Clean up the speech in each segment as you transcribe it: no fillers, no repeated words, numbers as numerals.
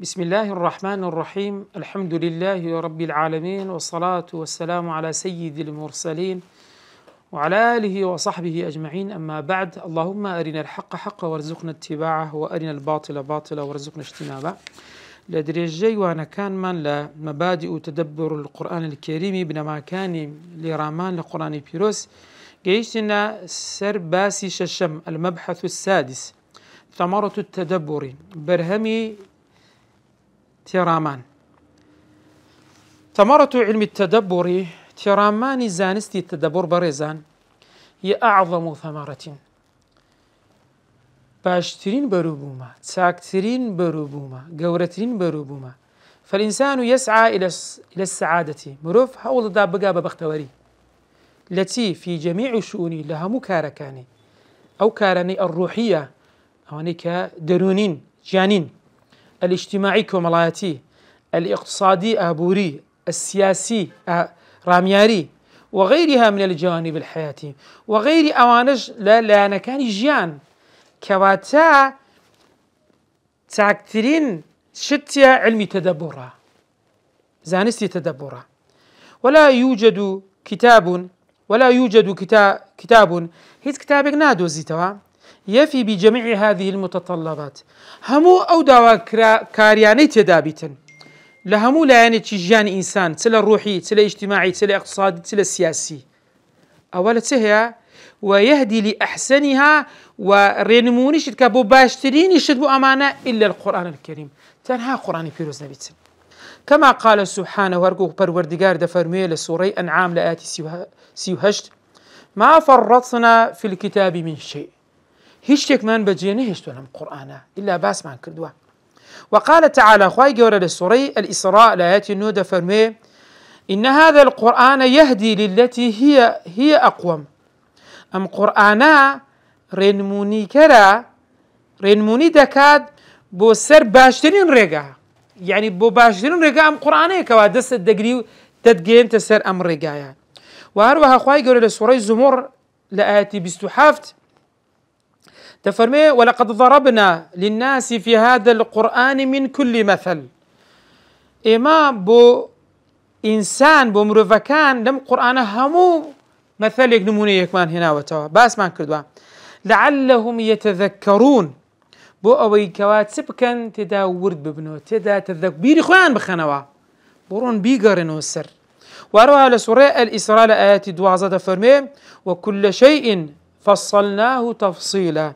بسم الله الرحمن الرحيم. الحمد لله رب العالمين، والصلاة والسلام على سيد المرسلين وعلى آله وصحبه أجمعين. أما بعد، اللهم أرنا الحق حقا وارزقنا اتباعه، وأرنا الباطل باطلا وارزقنا اجتنابه. لدرجة وانا كان من لمبادئ تدبر القرآن الكريم بنما كان لرامان لقرآن بيروس جيشنا سر باسي ششم المبحث السادس، ثمرة التدبر، برهمي تيرامان. ثمرة علم التدبر تيرامان زانستي التدبر بريزان هي أعظم ثمرة، باشترين بروبوما، ساكترين بروبوما، قورترين بروبوما. فالإنسان يسعى إلى السعادة، مروف حول دا بقى ببختوري التي في جميع شؤوني لها مكاركاني أو كارني الروحية أو درونين جانين، الاجتماعي كمالاتي، الاقتصادي أبوري، السياسي رامياري، وغيرها من الجوانب الحياتية، وغير أوانج لا نكان جيان كواتا تاكترين شتيا علمي تدبرها، زانستي تدبرها. ولا يوجد كتاب هيت كتابك نادو زيتوا يفي بجميع هذه المتطلبات. همو أو دوا كارياني تدابتا لهمو لا يعني تجيان إنسان تلا الروحي تلا اجتماعي تلا اقتصادي تلا سياسي أولا تهيا، ويهدي لأحسنها ورينموني شد بو باشترين يشد بو أمانة إلا القرآن الكريم. تنها قرآن بيروز نبيتن كما قال سبحانه وارقو پروردگار دفرمي لسورة أنعام لآتي سيوهشت: ما فرطنا في الكتاب من شيء. هشتك من بجيني هشتو لهم قرآن إلا باس ما كردوا. وقال تعالى خواهي قورة للسورة الإسراء لآتي النودة فرمي: إن هذا القرآن يهدي للتي هي أقوم. أم قرآنا رينموني كرا رينموني دكاد بو سر باشترين رقا، يعني بو باشترين رقا أم قرآني كوا دست الدقري تدقين تسر أم رقايا. وهروها خواهي قورة للسورة الزمر لآتي بستحافت تفرمي: ولقد ضربنا للناس في هذا القرآن من كل مثل. إما بو إنسان بو مروفكان لم قرآن همو مثل يقنموني يكمان هنا وتوا باس ما كردوا لعلهم يتذكرون. بو أوي كواتب كان تدا ورد ببنو تدا تذكبير خوان بخنوا برون بيقرنو السر. وأروها لسورة الإسراء آيات دوازة تفرمي: وكل شيء فصلناه تفصيلا.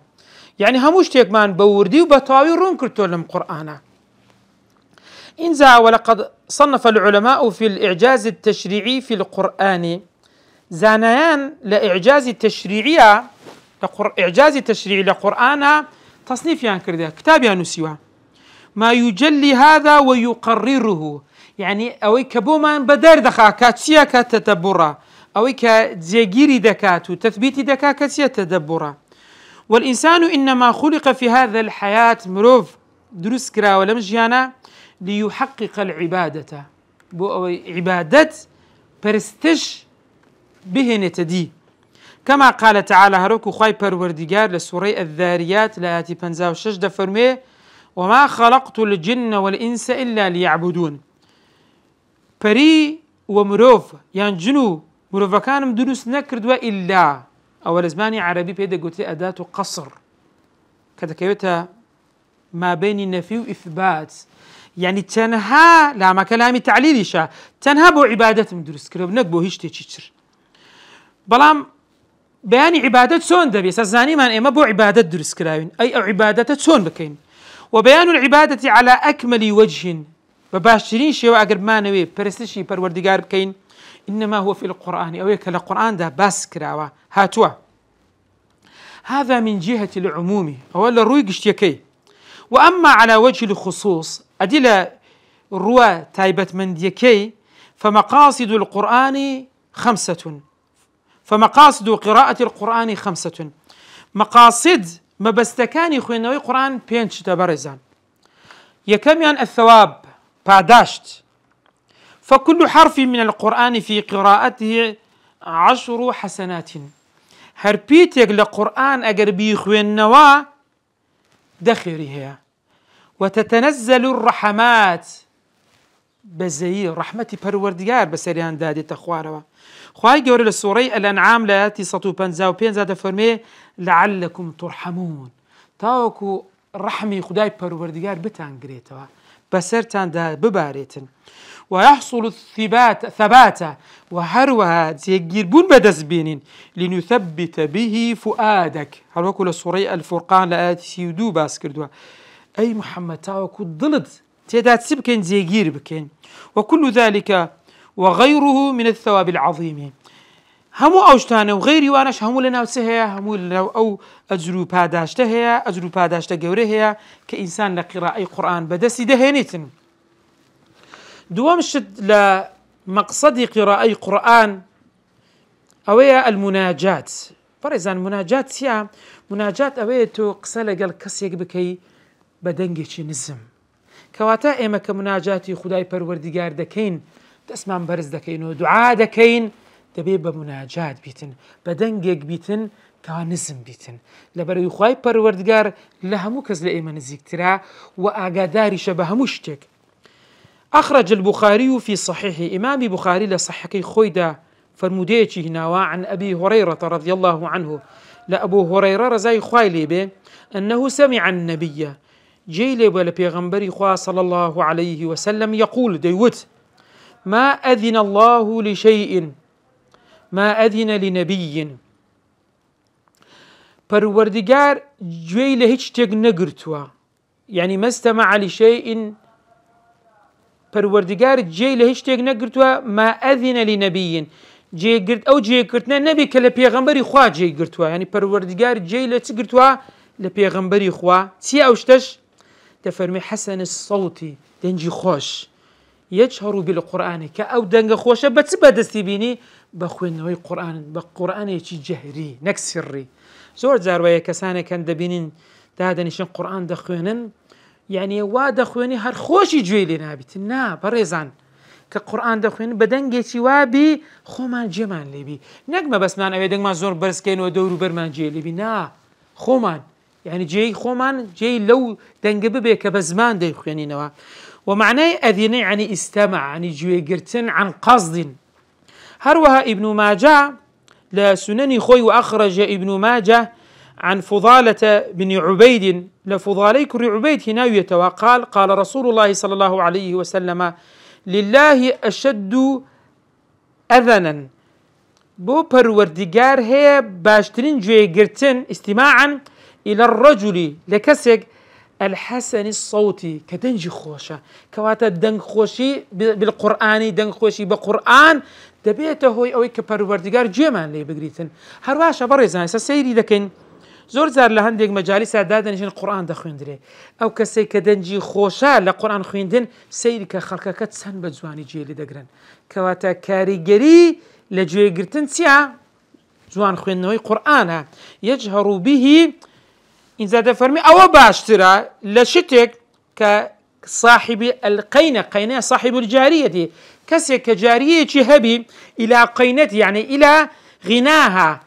يعني هموش تيكمان بوردي وبطاوي رون كرتو لهم قرآنا. إنزا ولقد صنف العلماء في الإعجاز التشريعي في القرآن زانيان لإعجاز التشريعية إعجاز التشريعي لقرآن تصنيف يعني كرده كتاب يانوسيوا ما يجلي هذا ويقرره، يعني أوي كبومان بدار دخا كاتسيا كتتبرا أوي كزيجيري دكات وتثبيت دكا كاتسيا تدبرا. والإنسان إنما خلق في هذا الحياة مروف دروس كرا ولم جيانا ليحقق العبادة، بو عبادة برستش به نتدي. كما قال تعالى هروكو خواي پروردگار لسورة الذاريات لآتي 56 دفرمي: وما خلقت الجن والإنس إلا ليعبدون. بري ومروف يعني جنو مروفا كانم دروس نكردوا إلا أول زماني عربي بيدا قلت أداة قصر كتكيوتها ما بين النفي وإثبات، يعني تنها لا ما كلامي تعليلي شا تنها بو عبادة مدرس كرب نكبو هيش تيشتر بلام بياني عبادة سون دبي سازاني من إما بو عبادة درس كراوين أي أو عبادة سون بكين. وبيان العبادة على أكمل وجه بباشرين شيء وأقرب ما نوي برستشي پروردگار بكين إنما هو في القرآن أو يكلا القرآن ده بس كراوا هاتوا. هذا من جهة العموم أولا روي قشتيكي. وأما على وجه الخصوص أدلة الروا تايبت من ديكي فمقاصد القرآن 5. فمقاصد قراءة القرآن 5. مقاصد مەبەستەکانی خوێندنەوەی قورآن 5 بەڕێزان. یەکەمیان الثواب پاداشت. فكل حرف من القرآن في قراءته 10 حسنات. هەر پیتێک لە قورآن ئەگەر بیخوێننەوە دەخێری هەیە. وتتنزل الرحمات بەزەیی ڕەحمەتی پەروەردگار بەسەریان دادێتە خوارەوە. خوای گەورە لە سوورەی ئەلەنعام لە ئاەتی 155 دەفەرمێ لعلكم ترحمون، تاوەکو ڕەحمی خدای پەروەردگار بتانگرێتەوە، بەسەرتاندا ببارێتن. ويحصل الثبات وهروها تيجيربون بدس بينين لنثبت به فؤادك. هل وكل سورة الفرقان لآيات سيودو باس كردوا أي محمد تاوكو ضلد تيدات سبكين زيجير بكين. وكل ذلك وغيره من الثواب العظيم. همو أوشتانه وغيري وانش همو لنا وسهيا همو لنا أو أجرو باداشته هيا أجرو باداشته جوره هيا كإنسان لقراءة القرآن بدس دهنيتن. دوام شد لمقصد قراءة القرآن أويا المناجات. فرزان مناجات يا مناجات أويا تو قسالة قال كسيك بكي بدنجي نزم كواتا إما كمناجاتي خداي پروردگار دكين تسمع برز دكين ودعاء دكين دبي بمناجات بيتن بدنجيك بيتن كنزم بيتن لبرو خداي پروردگار لهمو كز لإيما نزيكترا وأقاداري شبه مشتك. أخرج البخاري في صحيح إمام بخاري لصحكي خويدا فرموديتي هنا عن أبي هريرة رضي الله عنه لأبو هريرة رزاي خوالي به أنه سمع النبي جيلي ولا بيغمبري خوا صلى الله عليه وسلم يقول ديوت ما أذن الله لشيء ما أذن لنبي پروردگار جيل هيچ تيگ نگرتوا يعني ما استمع لشيء پروردگار جيل هيچ تيگ نگرتوا ما أذن لنبي جي گرت أو جي گرتنا نبي كلا بيغمبري خوا جي گرتوا يعني پروردگار جيل تگرتوا لبيغمبري خوا تي أوشتش تفرمي حسن الصوت دنجي خوش يجهر بالقرآن كأو دنج خوش بتسبدستي بيني بخوينوي قرآن بقرآن يجي جهري نكسري زور زاروية كسانة كان دبينين دادنيشن قرآن دخوينن يعني وا دخويني هر خوشي جويلي نابت نا بريزان كقرآن دخوين بدنجي وابي خومان جمان ليبي نجمة بس مان أبي دنج ما زور برسكين ودورو برمان جي ليبي نا خومان يعني جاي خومان جاي لو دنجب بك بزمان دي خوينينوا ومعناه أذيني يعني استمع يعني جوي قرتن عن قصد. هروها ابن ماجه لسنن خوي وأخرج ابن ماجه عن فضالة بن عبيد لفضالي كر عبيد هنا وقال قال رسول الله صلى الله عليه وسلم لله أشد أذنا بو پروردگار هي باشترين جوي قرتن استماعا إلى الرجل لكسك الحسن الصوتي كدنج خوشة كواتا دنج خوشي بالقرآن دنج خوشي بقرآن دبيته هوي أوي كبروردگار جيمان لي بقريتن هرواشا بريزان سيري دكين زور زار لهندق مجالس دادنشن القرآن دخويندري أو كسي كدنجي خوشة لقرآن خويندن سيري كخلقك كتسن بجواني جيلي دقرن كواتا كاريجري لجوي قرتن سيا زوان خوينوي قرآن يجهر به إن زاد فرمي أو باشترا لشتك كصاحب القينة قينة صاحب الجارية كسي كجارية هبي إلى قينة يعني إلى غناها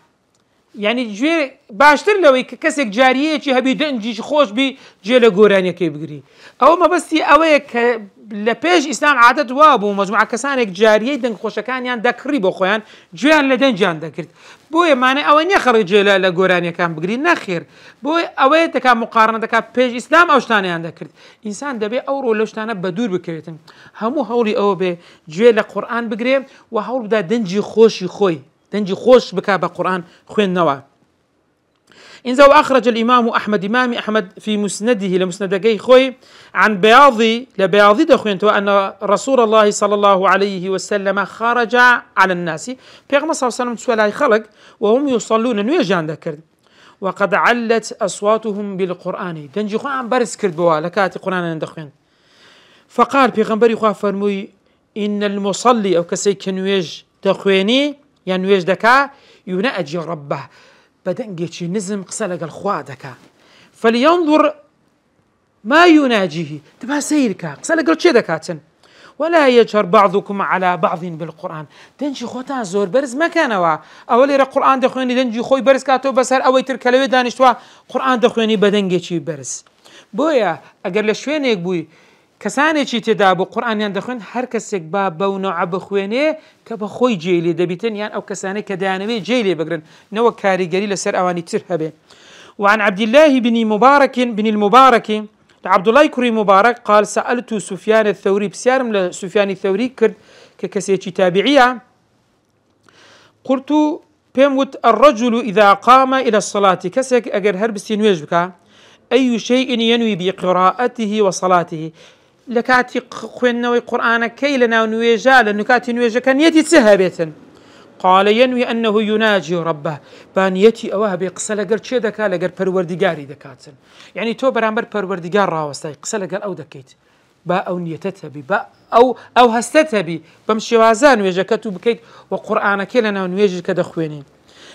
يعني جوي باشتر لو كسي جارية هبي دنجي خوش بي جيل قورانيا كي بقري أو ما بس أويك لبيج إسلام عادت وابو مجموعة كسانك جارية دنج خوشكان يعني دكري بخوان جوان لدنجان دكرت بوي معنى أوين يخرج جيل لقورانيا كان بقري نخير بوي أوين تكا مقارنة تكا بيج إسلام أوشتاني عن دكرت إنسان دبي أورو لوشتانا بدور بكريتن همو هولي أو بي جيل القرآن بقري وهول بدا دنجي خوشي خوي دنجي خوش بكا بقرآن خوين نوا. إنزا وأخرج الإمام أحمد إمام أحمد في مسنده لمسندقي خوي عن بياضي لبياضي دخوينتو أن رسول الله صلى الله عليه وسلم خرج على الناس بيغمى صلى الله عليه وسلم سؤال خلق وهم يصلون نويجان ذكرت وقد علت أصواتهم بالقرآن دنجي خو عم برس كرد بوالكات قرآن دخوين فقال بيغمبري خو فرموي إن المصلي أو كسي كنويج دەخوێنی یان نوێژ دەکا يناجي ربه بەدەنگێکی نزم قسە لەگەڵ خوا دەکا فلينظر ما يناجيه دبا سيركا قسە لەگەڵ چێ دەکاتن ولا يجهر بعضكم على بعض بالقرآن دەنجی خۆتان زۆر بەرز مەکەنەوە ئەوە لێرە قورئان دەخوێنی دەنجی خۆی بەرز کاتەوە بەسەر ئەوەی تر کە لەوێ دانیشتووە قورئان دەخوێنی بەدەنگێکی بەرز بۆیە ئەگەر لە شوێنێک بووی کەسانێکی تێدا بوو قورئانیان دەخوێن هەر کەسێک با بەو نەوعە بخوێنێ کە بە خۆی جێی لێ دەبیتن یان ئەو کەسانەی کە دەیانەوێت جێی لێ بگرن نەوە کاریگەری لەسەر ئەوانی تر هەبێ وعن عبد الله بن المبارك عبد الله كري مبارك قال سألت سفيان الثوري بسيارم لسفيان الثوري كرد ككسيتي تابعية قلت بيموت الرجل إذا قام إلى الصلاة كسك أجر هربستي نويجبك أي شيء ينوي بقراءته وصلاته لكاتي خوينوي قرآن كي لنا نويجا لنكاتي نويجا كان يتي تسهبيتا قال ينوي أنه يناجي ربه بان يتي أواه بقصة لقر چه دكا لقر پروردگاري دكاتن يعني تو برامبر پروردگار راوستاي قصة لقر أو دكيت با أو نيتتبي با أو هستتبي بمشي وازان ويجا كتب بكيت وقرآن كي لنا نويجا كدخوينين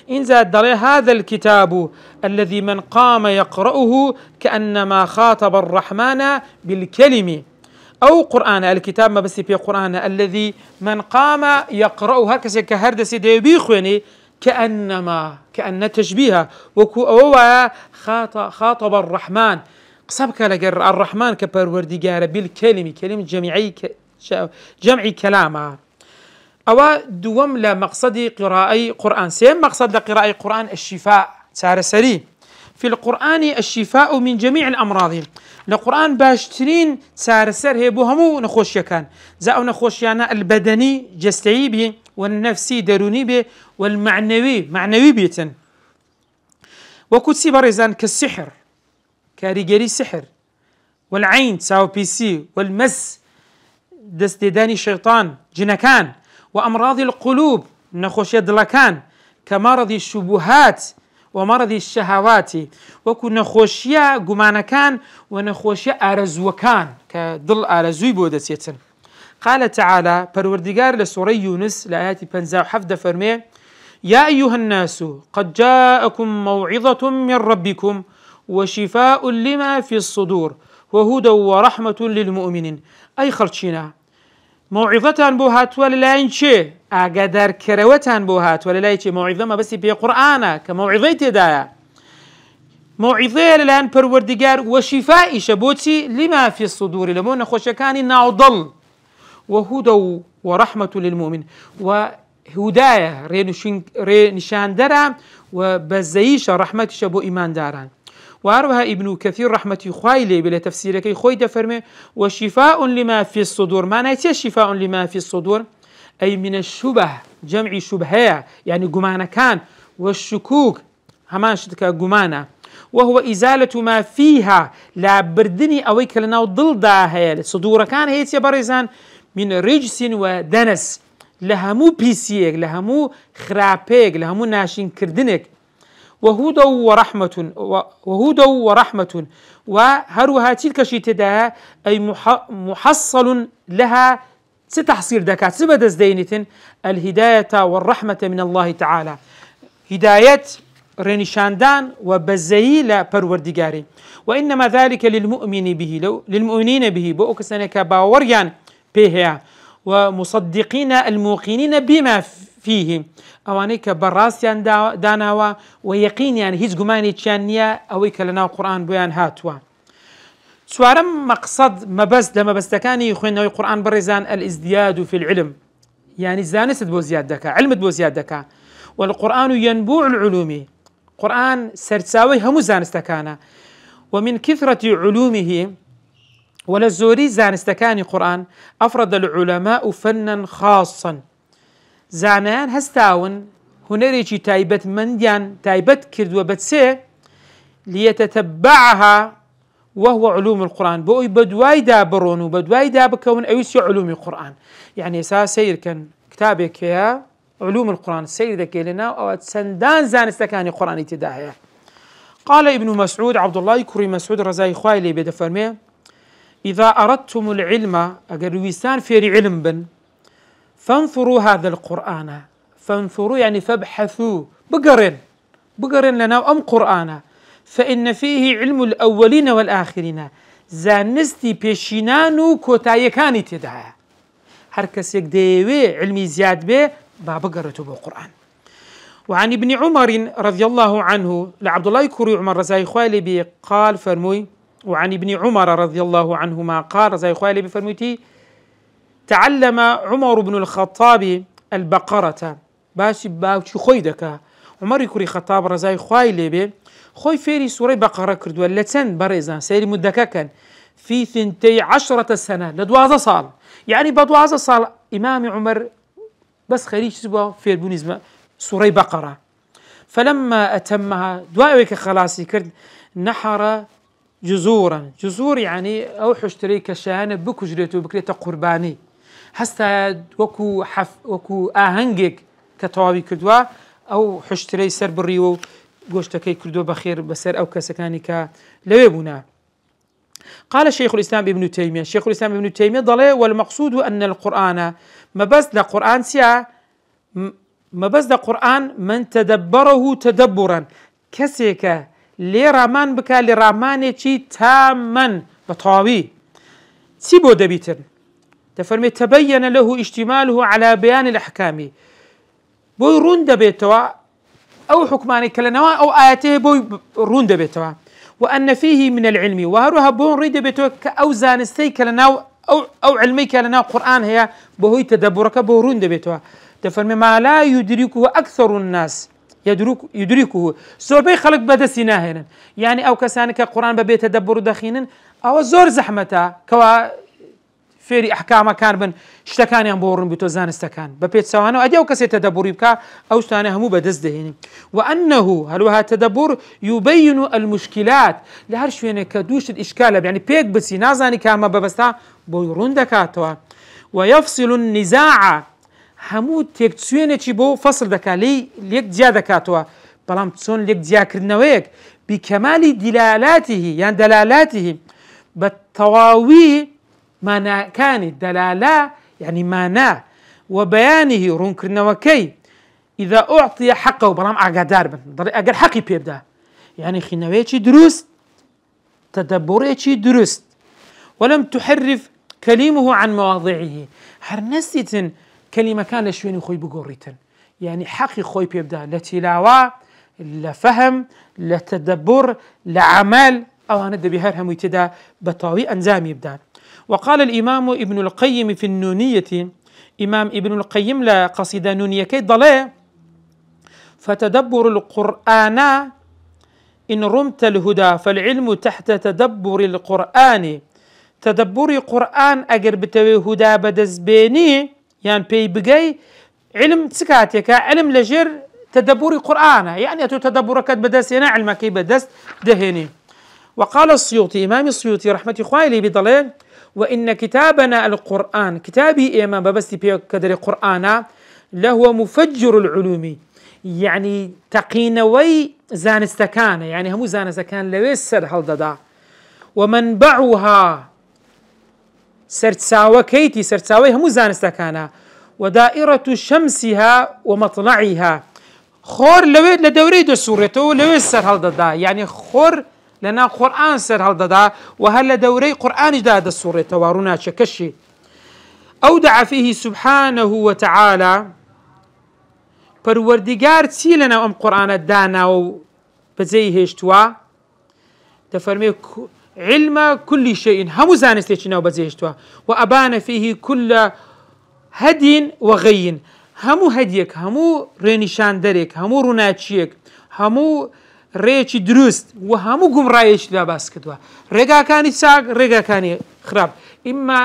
إن زاد هذا الكتاب الذي من قام يقرأه كأنما خاطب الرحمن بالكلم أو قرآن الكتاب ما بس في قرآن الذي من قام يقرأه هكذا كهردس بيخويني كأن تشبيها وكو خاطب الرحمن قصبك لقر الرحمن كبروردقار بالكلم كلمة جمعي كلامه أو دوم لمقصد قراءة قرآن سيم مقصد لقراءة قرآن الشفاء سار سري في القرآن الشفاء من جميع الأمراض القرآن باشترين سار سر هي بوهمو نخوشيا كان زاو نخوشيانا البدني جسدي به والنفسي دروني به والمعنوي معنوي بيتن وكتسي برزان كالسحر كاريجري سحر والعين ساو بي سي والمس دستداني شيطان جنكان وأمراض القلوب نخوشيا دلكان كمرض الشبهات ومرض الشهوات وكو نخوشيا قمانكان ونخوشيا آرزوكان كضل آرزوي بودسيتن قال تعالى پروردگار لسورة يونس لآيات 57 فرمي يا أيها الناس قد جاءكم موعظة من ربكم وشفاء لما في الصدور وهدى ورحمة للمؤمنين أي خلشنا موعظة بوهات وللاين شيء أقدر كروتان بوهات وللاين شيء موعظة ما بس في قرآن كموعظة تدايا موعظة للان پروردگار وشفاء شبوتي لما في الصدور لمون خوشكاني نعضل وهدى ورحمة للمؤمن وهداية رينشان درا وبزيش رحمة شبو إيمان داران وأروها ابن كثير رحمة خويلي بلا تفسير كي خوي دفرمي وشفاء لما في الصدور ما نأتي شفاء لما في الصدور أي من الشبه جمع شبهة يعني قمانة كان والشكوك همان شتكا قمانة وهو إزالة ما فيها لا بردني أويك لنا وضل داها صدور كان هيتي بريزان من رجس ودنس لهمو بيسيك لهمو خرابيك لهمو ناشين كردنك وهدى ورحمة وهروها تلك شتداها أي محصل لها ستحصيل دكات سبدز دينة الهداية والرحمة من الله تعالى هداية رنشاندان وبزيل پروردگاري وإنما ذلك للمؤمنين به بأكسنك باوريان بها ومصدقين الموقنين بما فيه أوانيك براسيان داناوا ويقين يعني هيز قماني تشانيا أويك لنا القرآن بيان هاتوا سوارم مقصد مبستكاني يخوين القرآن برزان الازدياد في العلم يعني زانست بو زيادك علمت بو زيادك والقرآن ينبوع العلوم قرآن سرساوي هم زانستكانا ومن كثرة علومه وللزوري زانستكاني قرآن أفرد العلماء فنا خاصا زانان هستاون هنريجي تايبت منديان تايبت كرد وبتسي ليتتبعها وهو علوم القرآن بوي بدواي دابرون وبدواي دابكون أيسي علوم القرآن يعني سير كان كتابك يا علوم القرآن سير ذكي لنا أو سندان زانستكاني قرآن اتداهية قال ابن مسعود عبد الله كري مسعود رزاي خوالي بدفرمي إذا أردتم العلم أجر ويسان في علم بن فانظروا هذا القرآن، فانظروا يعني فابحثوا، بقرن لنا أم قرآن، فإن فيه علم الأولين والآخرين، زانستي بيشينانو كوتايكاني تدعى. هركس يقديوي علمي زياد به بقرته بالقرآن. وعن ابن عمر رضي الله عنه لعبد الله كوري عمر رزاي خوالي بي قال فرموي، وعن ابن عمر رضي الله عنهما قال رزاي خوالي بي فرموتي: تعلم عمر بن الخطاب البقرة. باشي خويدك عمر كوري خطاب رزاي خوالي بي خوي فيري سورة بقرة كردوا لتن بريزان سيري مدككا في 12 سنة لدوازة صال، يعني بدوازة صال إمام عمر بس خريج سبوا فير بونيزما سورة بقرة. فلما أتمها دوائك خلاصي كرد نحر جزورا، جزور يعني أو حشتري كشان بكو جريتو بكريتا قرباني هستا وكو آهنجك كتوابي كردوا أو حشتري سر بريو قوشتكي كردوا بخير بسر أو كسكانك لويبونا. قال شيخ الإسلام ابن تيمية، شيخ الإسلام ابن تيمية ضلي: والمقصود أن القرآن ما بس لقرآن سيا ما بس لقرآن من تدبره تدبرا كسيك لرامان بكا لراماني تاما بطاوي سيبو دبيتن تفرمي تبين له اشتماله على بيان الأحكام بوي رون دبيتوا أو حكماني كلنوا أو آياته بوي رون دبيتوا، وأن فيه من العلم وهروها بون ريد بيتوا أو زانستي كلنوا أو علمي كلنوا قرآن هي بوي تدبرك بو رون دبيتوا تفرمي ما لا يدركه أكثر الناس يدركه سوبي خلق بدسنا هنا، يعني أو كسانك قرآن ببيت تدبر دخينا أو زور زحمته كوا فيري أحكام كان بن اشتكاني عن بورن بتو زانستكان ببيت سوانو أدي أو كسي تدبر يبكى أو اشتاني همو بدز دهيني، وأنه هلوها تدبر يبين المشكلات لهرشوين كدوش الإشكال يعني بيك بسي نازاني كاما ببستا بويرون دكاتوا، ويفصل النزاع همو تيكتسويني چي بو فصل دكا ليك جا دكاتوا بلام تسون ليك جا كرنويك بكمال دلالاته يعني دلالاته بالتواوي معنى كانت دلالة يعني معنى وبيانه رون كرنوكي إذا أعطي حقه بلام أقدار بن أقل حقي بيبدا يعني خنويتي درست تدبريتي درست ولم تحرف كلمه عن مواضعه هرنستن كلمة كان لشويني خوي بقوريتن يعني حقي خوي بيبدا لتلاوة لفهم لتدبر لعمل أو هندى بهرهم ويتدا بطاوي أنزام يبدا. وقال الإمام ابن القيم في النونية، إمام ابن القيم لقصيدة نونية كي ضلي: فتدبر القرآن إن رمت الهدى فالعلم تحت تدبر القرآن. تدبر قرآن أجر بتوي هدى بدزبيني يعني بي بقي علم سكاتك علم لجر تدبر قرآن يعني أتو تدبرك بدسنا علمك بدس دهني. وقال السيوطي إمام السيوطي رحمة خوالي بضلال: وإن كتابنا القرآن كتابي إمام ببستي بيو كدر القرآن لهو مفجر العلوم يعني تقينوي زانستكان يعني همو زانستكان لويسر هالددا ومنبعها سرتساوى كيتي سرتساوي همو زانستكانا ودائرة شمسها ومطلعها خور لوي لدوري دو سورته لويسر هالددا يعني خور لنا قرآن سر هالددا وهل دوري قرآن جداد السورة توارونا شكشي أودع فيه سبحانه وتعالى پروردگار چی لنا ام قرآن دانا و بزي هشتوا تفرمي علم كل شيء همو زانستي چنا و بزي هشتوا وأبان فيه كل هدي وغي همو هديك همو رينشان دريك همو روناچيك همو ريچي دروست و همو گمراهيش لاباس كدوا رقا كاني ساق رقا كاني خراب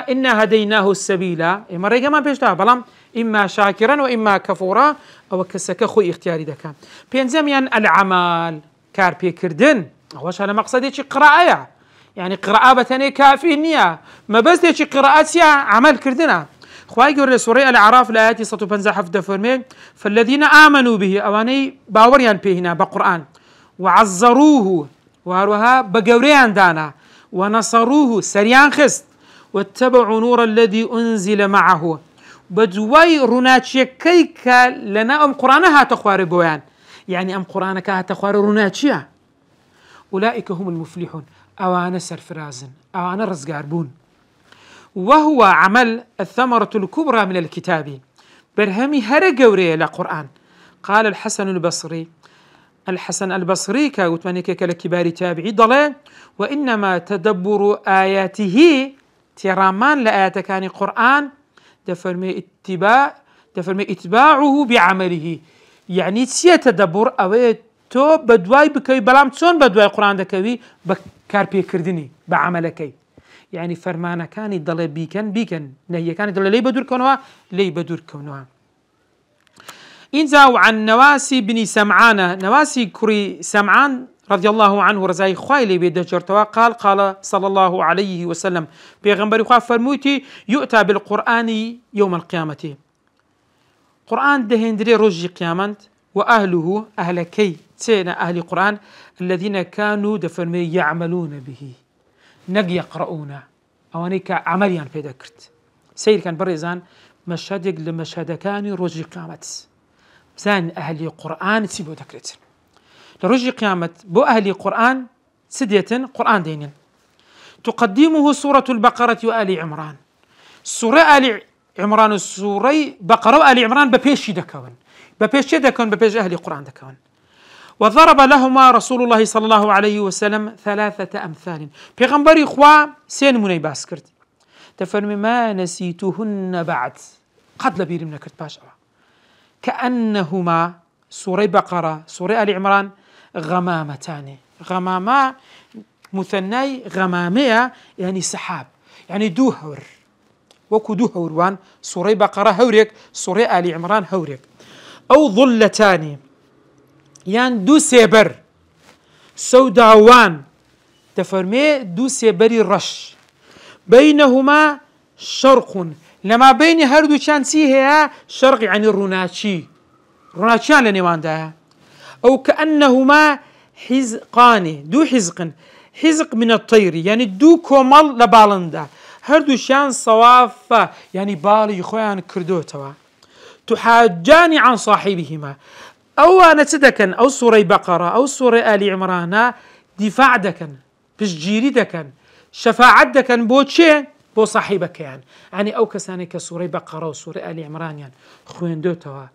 إنا هديناه السبيل إما رقا ما بيشتها بلام إما شاكرا وإما كفورا أو كسك خوي اختياري دكا بينزميان العمال كار بيكردن واش على مقصدي شي قراءة يعني قراءة بتاني كافي النية ما بس دي شي قراءات يا عمل كردنا خواي يقول سورة الأعراف الآيات 150 فرمي فالذين آمنوا به أواني باوريان بهنا بقرآن وعزروه وهروها بقوريان دانا ونصروه سريان خست واتبعوا نور الذي أنزل معه بدوای ڕووناچیەکەی کە لەنا ئەم قورآنە هاتە خوارێ بۆیان يعني ئەم قورآنەکە هاتە خوارە ڕووناچیە أولئك هم المفلحون ئەوانە سەرفرازن ئەوانە ڕزگار بوون وهو عمل الثمرة الكبرى من الكتاب برهمي هر جوري لقرآن قال الحسن البصري كوتمانيك كالكبار تابعي ضلال وإنما تدبر آياته ترامان لآيات كان قرآن دفرمي اتباعه بعمله يعني تسيا تدبر أو تو بدواي بكوي بلام تسون بدواي قرآن دكوي بكاربي كردني بعملكي يعني فرمانا كان يضل بيكن نهي كان يضل لي بدور كونها إنزاو عن نواسي بن سمعان نواسي كري سمعان رضي الله عنه رزاي خوالي بيدجرتوا قال صلى الله عليه وسلم بيغمبر خواف فرموتي يؤتى بالقرآن يوم القيامة قرآن دهندري رجي قيامت وأهله أهل كي تينا أهل القرآن الذين كانوا دفرمي يعملون به نق يقرؤون أوانيك عمليا في ذكرت سير كان بريزان مشهدك لمشهد كان رجي قيامت بزان أهل القرآن تسيبوا ذكرت لرجي قيامت بو أهل القرآن سدية قرآن دينين تقدمه سورة البقرة وآل عمران سورة آل عمران سورة بقرة وآل عمران ببيش دكون ببيش أهل القرآن دكون وضرب لهما رسول الله صلى الله عليه وسلم 3 أمثال بيغمبري خوا سين مني باسكرت تفرمي ما نسيتهن بعد قد لبير من كرت باش كأنهما سورة بقرة سورة آل عمران غمامتان غماما مثني غمامية يعني سحاب يعني دوهور وكو دوهور وان سورة بقرة هوريك سورة آل عمران هوريك أو ظلتان يعني دو سيبر سوداوان تفرمي دو سيبري رش بينهما شرق لما بين هردو شانسي هي شرق يعني روناتشان لنيوان ده أو كأنهما حزقان دو حزق من الطير يعني دو كومل لبالندا هردو شان صوافة يعني بالي خوان كردوتوا تحاجان عن صاحبهما أو أنا تدكن أو سورة بقرة أو سورة آل عمران دفاع دكن بشجيري دكن شفاعة دكن بوتشي بو صاحبك يعني أو كساني كسورة بقرة وسورة آل عمران يعني خوين دوتوا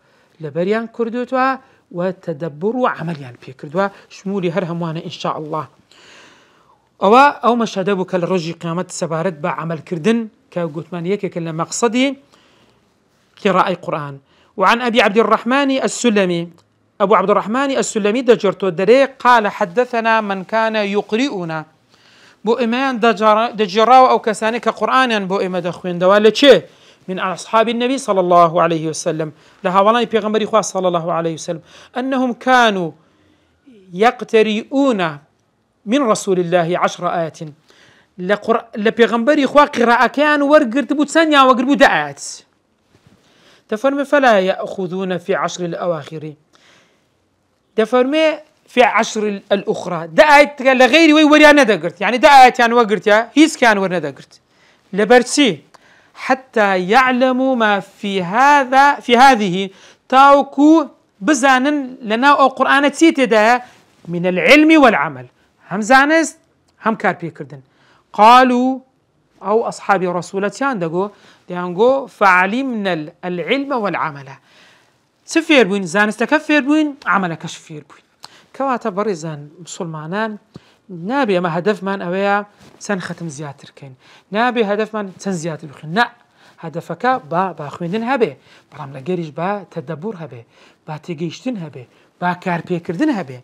لبريان كردوتوا وتدبر وعمليان في كردوا شمولي هرهموانا إن شاء الله أو مشهدبك الرجي قيامت سبارت بعمل كردن كقوتمانيك كلا مقصدي قراءة القرآن وعن أبي عبد الرحمن السلمي أبو عبد الرحمن السلمي دجرتو دري قال حدثنا من كان يقرئنا بو إيمان دجراو أو كسانك قرآنا بو إيمان دخوين دوالة شيء من أصحاب النبي صلى الله عليه وسلم لها والله بيغمبري خواه صلى الله عليه وسلم أنهم كانوا يقترئون من رسول الله 10 آيات لبيغمبري خواه قراءة كان ورقرت بو تسانيا وقربو دعات تفرمي فلا يأخذون في 10 الأواخر تفرمي في 10 الأخرى دعات لغيري ويوريانا دقرت يعني دعات يعني وقرت يا هيس كان ورنا دقرت لبرسي حتى يعلموا ما في هذه تاوكو بزانن لنا أو قرآن تسيتدا من العلم والعمل هم زانست هم كاربي كردن قالوا أو أصحاب رسولتان دقو فعلمنا العلم والعمل سفير بوين زانستك فير بوين عملك شفير بوين كواتا بريزان مسلمانان نابي ما هدف من أويا سن ختم زياتر كين نابي هدف من سن زياتر بخين نا هدفك با خويندن هبه برام لغيريش با تدبر هبه با تيجيشتن هبه با كاربي كردن هبه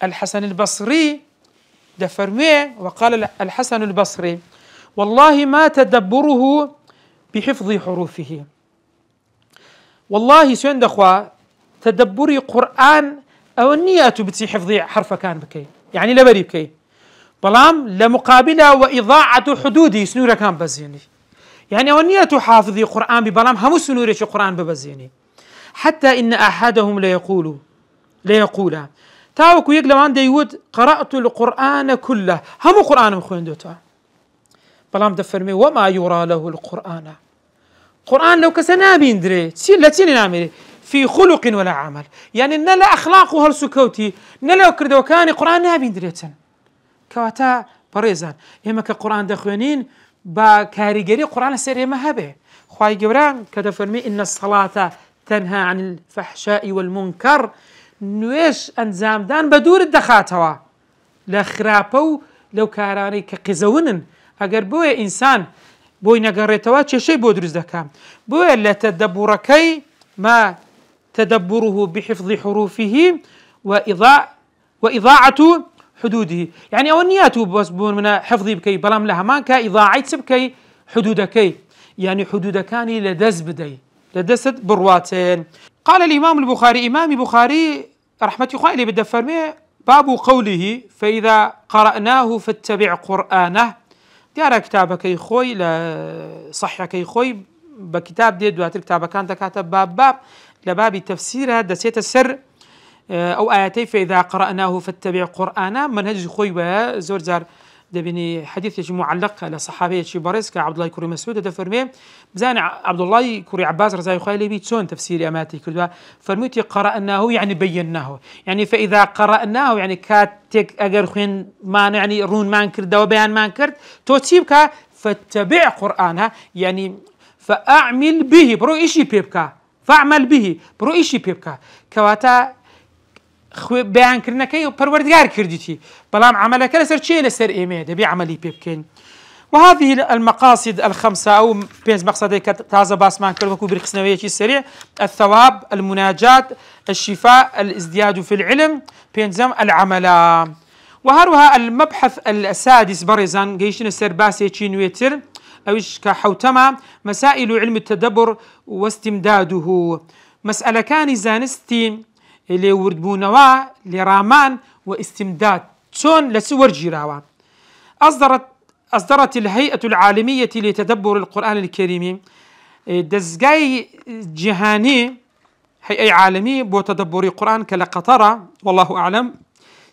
الحسن البصري دفرمي وقال الحسن البصري والله ما تدبره بحفظ حروفه والله سين دخوا تدبري قرآن أو النية بتسي حفظ حرف كان بكي يعني لبري بكي بلام لمقابلة وإضاعة حدودي سنورة كان بزيني يعني أو النية حافظي قرآن ببلام هم سنورة قرآن ببزيني حتى إن أحدهم ليقول تاوكو يقلوان ديود قرأت القرآن كله هم قرآن مخوين دوتا بلام دفرمي وما يرى له القرآن قرآن لو كسنا بيندري لتين نامري في خلق ولا عمل، يعني نلا أخلاقه هالسكوتي نلا كردو كان قرآن نابين دريتن كواتا بريزان إما كقرآن دخوانين با كاريجري قرآن السري ما هبه خواي جبران كذا فرمي إن الصلاة تنهى عن الفحشاء والمنكر نويش أنزام دان بدور الدخاتوا لا خرابو لو كاراني كقزونن أجر بوي إنسان بوي نقريتوا شيء بودرز دكام بوي لا تدبركي ما تدبره بحفظ حروفه وإضاعة حدوده، يعني أولنياته بس بون من حفظي بكي بلام لها ما كإضاعة سبكي حدودكي، يعني حدودكاني لدز بدي لدست برواتين. قال الإمام البخاري إمام بخاري رحمة الله عليه بالدفرمي باب قوله فإذا قرأناه فاتبع قرآنه ديار كتابك خوي لا صحيح خوي بكتاب دي دوات الكتاب كان كاتب باب لباب تفسيرها دسيت السر أو آياتي فإذا قرأناه فاتبع قرآنه منهج خوي زور زار دبني حديث يجي معلق على صحابي شي باريس كعبد الله كوري مسعود دفرمي بزان عبد الله كوري عباس رزاي خوي لي بيتسون تفسير أماتي كذا فرميتي قرأناه يعني بيناه، يعني فإذا قرأناه يعني كاتك أجر خوين ما يعني رون ما انكر دو بيان ما انكر توتيبك فاتبع قرآنه يعني فأعمل به برو إشي بيبكا فأعمل به برو إشي بيبكا كواتا بيان كرنا كي وبروردگار كرديتي بلام عملك لسر شيء لسر إيمي دبي عملي بيبكين. وهذه المقاصد الخمسة أو بينز مقصدي تازة باسمان كربكو برخصنوية السريع الثواب المناجاة الشفاء الازدياد في العلم بينزم العملا. وهروها المبحث السادس برزان جيشن السر باسي نويتر أوش كحوتما مسائل علم التدبر واستمداده مسألة كان زانستي اللي وردبونوا لرامان واستمداد شون لسور جراوا أصدرت الهيئة العالمية لتدبر القرآن الكريم دزجاي جهاني هيئة عالمية بتدبر القرآن كالقطرة والله أعلم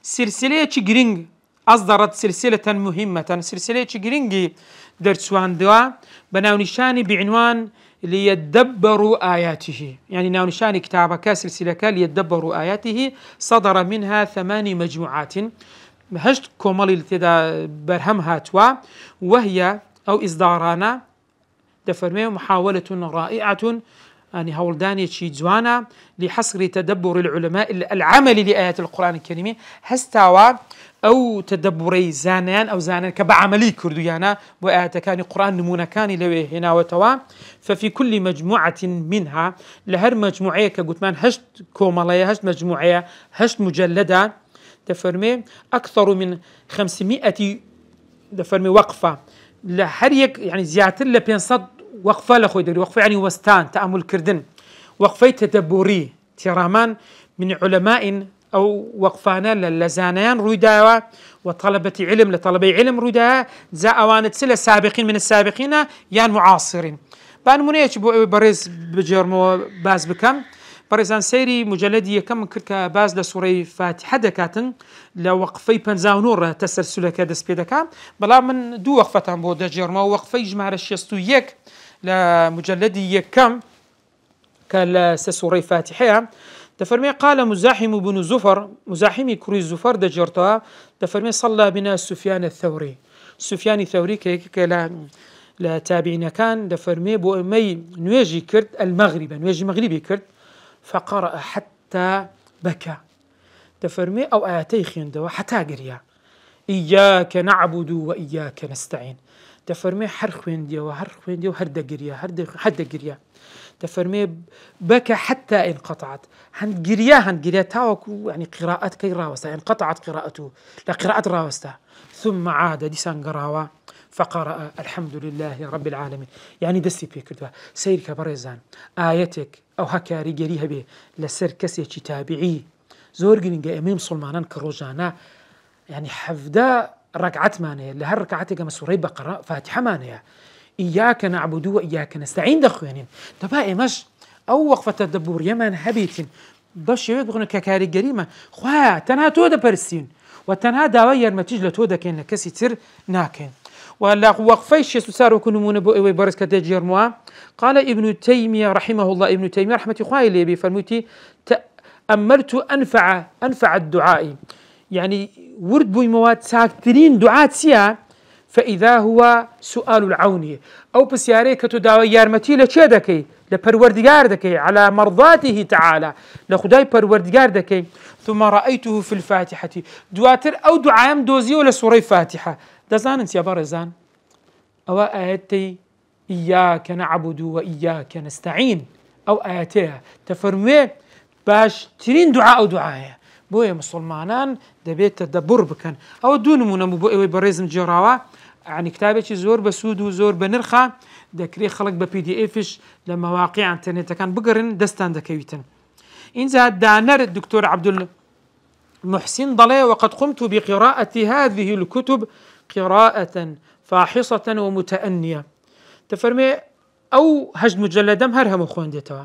سلسلة جرينج أصدرت سلسلة مهمة سلسلة جرينج درسوان دوا بناونشاني بعنوان ليدبروا آياته، يعني ناونشاني كتابك سلسلة ليدبروا آياته صدر منها 8 مجموعات هشت كومالي لتدا برهم هاتوا وهي أو إصدارانا دفرمي محاولة رائعة يعني هولداني شي جوانا لحصر تدبر العلماء العمل لآيات القرآن الكريم هستاوا أو تدبري زانان أو زانان كبعملي كرديانا وآيات كان القرآن نمونا كان لوي هنا وتوا. ففي كل مجموعة منها لهر مجموعية كقلت هشت كومالية هشت مجموعية هشت مجلدة دفرمي أكثر من 500 دفرمي وقفة لحريك يعني زيادة لبينصد وقفة لخوي دري وقفة يعني وستان تأمل كردن وقفة تدبري ترامان من علماء أو وقفانا للزانيان رويداوا وطلبة علم لطلبة علم رويداوا زاوانت سلة سابقين من السابقين يان معاصرين بان منيش بريز بجرمو باز بكم بريزان سيري مجلدية كم كركا باز لسوري فاتحة دكاتن لوقفي بنزاونور تسلسل كدس بيدكا بلا من دو وقفتان بودا جرمو وقفي جمع الشيستو يك لمجلدية كم كالسوري فاتحة دفرمي قال مزاحم بن زفر مزاحمي كري زفر دجرتها دفرمي صلى بنا سفيان الثوري سفيان الثوري لا تابعين كان دفرمي بو مي نواجي كرد المغرب نواجي مغربي كرد فقرأ حتى بكى دفرمي أو آياتي خيندوا حتى قريا إياك نعبد وإياك نستعين دفرمي حرخوين ديو هرد قريا دفرمي بكى حتى انقطعت هن قريا تاوكو يعني قراءات كي راوستا انقطعت قراءته لا قراءة راوستا ثم عاد ديسان قراوا فقرأ الحمد لله رب العالمين يعني دستي بيكردوا سير كبرزان آيتك أو هكاري جريها به لسر كسي تابعي زور جنجا أمام سلمانان كروجانا يعني حفدا ركعت مانيا لهر ركعتك مسوري بقرأ فاتحة مانيا إياك نعبد وإياك نستعين دخوانين تبا مش أو وقفة تدبر يمن هبيتين باش يبغون ككاري جريمة خوا تنها تودا برسين وتنها داوير ما تجلى تودا كأن كسي تر ناكن ولا وقفيش سار وكنمون بو برس كتجرموا. قال ابن تيمية رحمه الله، ابن تيمية رحمة الله عليه بفرموتي تأملت أنفع الدعاء، يعني ورد بوي مواد ساكترين دعاء سيا، فإذا هو سؤال العون أو بسياري كتداوي يارمتي لشيدكي لپروردگار دكي على مرضاته تعالى لخداي پروردگار دكي. ثم رأيته في الفاتحة دواتر أو دعايم دوزي ولا سورة فاتحة دزان يا برزان أو آياتي إياك نعبد وإياك نستعين أو آياتها تفرمي باش ترين دعاء أو دعاية بويا مسلمانان دبيت تدبر بكن أو دون منمو بويا بريزم جراوة يعني كتابك زور بسود وزور بنرخة دكري خلق بPDFش لمواقع انترنت كان بقرن دستان دكيوتن. إن زاد دانر الدكتور عبد المحسن ضلي وقد قمت بقراءة هذه الكتب قراءة فاحصة ومتأنية. تفرمي أو هجد مجلدم هرهم خوين ديتوا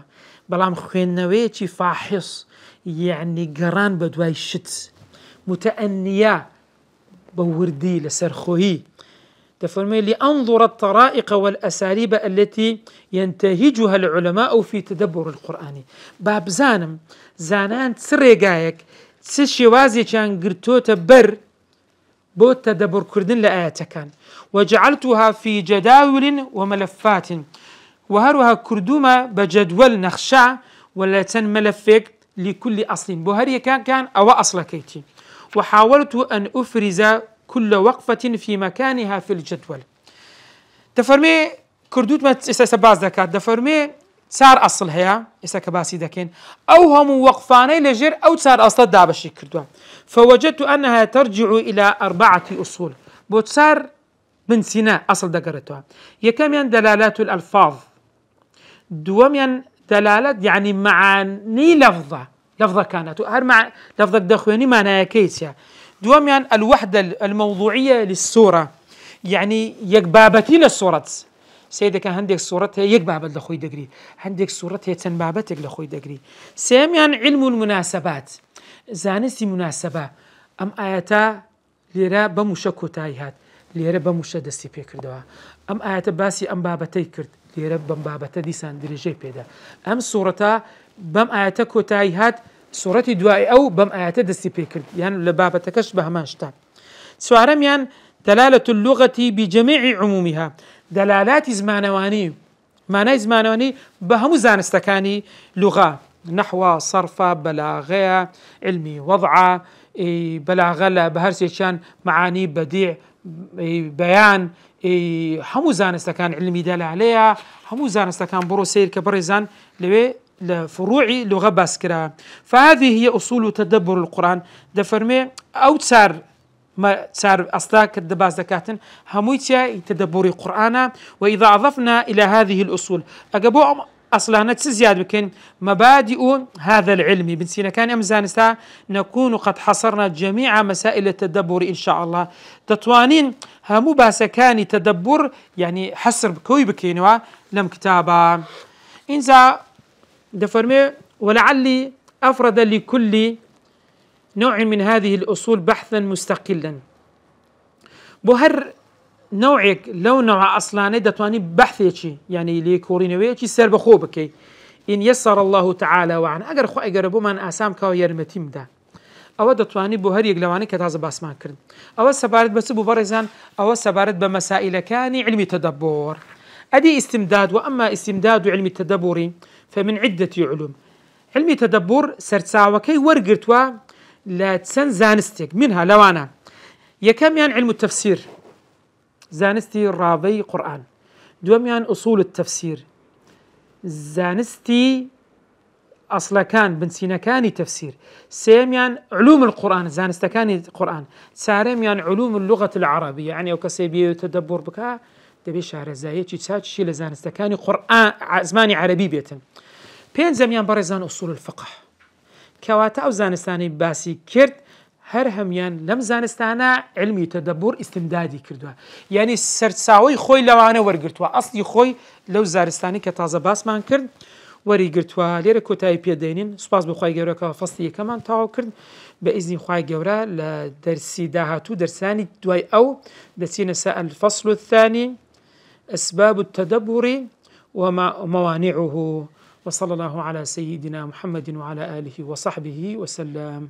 بلام خوين نويتي فاحص يعني قران بدواي شت متأنية بوردي لسرخوهي. تفرمي لأنظر الطرائق والأساليب التي ينتهجها العلماء في تدبر القرآن. باب زانان سرقايك سشوازي كان قرتو تبر بو تدبر كردن لآياتكان وجعلتها في جداول وملفات وهروها كردوما بجدول نخشع ولا ملفك لكل أصل بوهرية كان أو أصل كيتي. وحاولت أن أفرز كل وقفة في مكانها في الجدول. تفرمي كردوت ما إسا ذكات دفرمي صار أصل هيا إسا كباسي دكين أو هم وقفاني لجر أو صار أصل دابشي كردوا. فوجدت أنها ترجع إلى 4 أصول بوت صار من سيناء أصل دقرتها. يكمن دلالات الألفاظ، دومين دلالات يعني معاني لفظة كانت هر مع لفظة دخواني معناها كيسيا. دومين الوحدة الموضوعية للصورة يعني يكبابتي للصورة سيدة كان عندك صورة هي يكبابت لخوي دقري، عندك صورة هي تنبابتك لخوي دقري. ساميان علم المناسبات زانسي مناسبة أم آياتا ليرا بمشكو تايهات ليرا بمشا دستي بيكردوا أم آياتا باسي أم بابتي كرد ليرا بم بابتا ديسان دريجي بيدا أم صورتا بم آياتا كوتايهات صورتي دوائي أو بم آياتا دستي بيكرد يعني لبابتا كشبه ماشتا. سوارميان دلالة اللغة بجميع عمومها دلالات زمانواني معنى زمانواني بهم زانستكاني لغة نحو صرفة بلاغة علمي وضعة بلاغة بهرسيشان معاني بديع بيان همو زانستكان علمي دل عليها همو زانستكان برو سير كبرزان لوي لفروعي لغة باسكرا. فهذه هي أصول تدبر القرآن دفرمي أو تسار ما صار أصلا كدباز دكاتن همويتيا تدبر القرآن. وإذا أضفنا إلى هذه الأصول أجابوا أصلا نتزياد بكن مبادئ هذا العلم بن سينا كان أمزانستا نكون قد حصرنا جميع مسائل التدبر إن شاء الله. تطوانين همو باسكاني تدبر يعني حسر بكوي بكينوا لم كتابا إنزا دفرمي ولعلي أفرد لكل نوع من هذه الأصول بحثا مستقلا. بهر نوعك لو نوع أصلا دتواني بحثي يعني ليكورينويتي سر بخوبك إن يسر الله تعالى وعن أجر خو أجربوا من أسام كاو يرمتيم ده أو دتواني بهر يجلواني كتاز باسمان كرد أو سبارد بس ببرزان أو سبارد بمسائل كان علم تدبر أدي استمداد. وأما استمداد علم التدبر فمن عدة علوم. علم تدبر سرتساوكي ورقرتوا لا تسن زانستك منها لوانا يكميان علم التفسير زانستي راضي قرآن، دوميان أصول التفسير زانستي أصلا كان بن سينا كاني تفسير، سيميان علوم القرآن زانستكاني قرآن، سارميان علوم اللغة العربية يعني أو كسيبي تدبر بكا دبي شهر زايد تشات شي لزانستكاني قرآن زماني عربي بيتن. بين زميان برزان أصول الفقه كواتا أو زانستاني باسي كرد هر هميان لم زانستانا علمي تدبر استمدادي كردوا يعني سرتساوي خوي لوانا ورقرتوا أصلي خوي لو زارستاني كتازة باس مان كرد. وەریگرتووە لێرە کۆتایی پێدەێنین سوپاس بخوای گەورەکە فەستی یەکەمان تاوا کرد بە ئیزنی خوای گەورە لە دەرسی داهاتوو دەرسانی دوای ئەو دەچینە سەر الفصل الثاني أسباب التدبر وموانعه وصلى الله على سيدنا محمد وعلى آله وصحبه وسلم.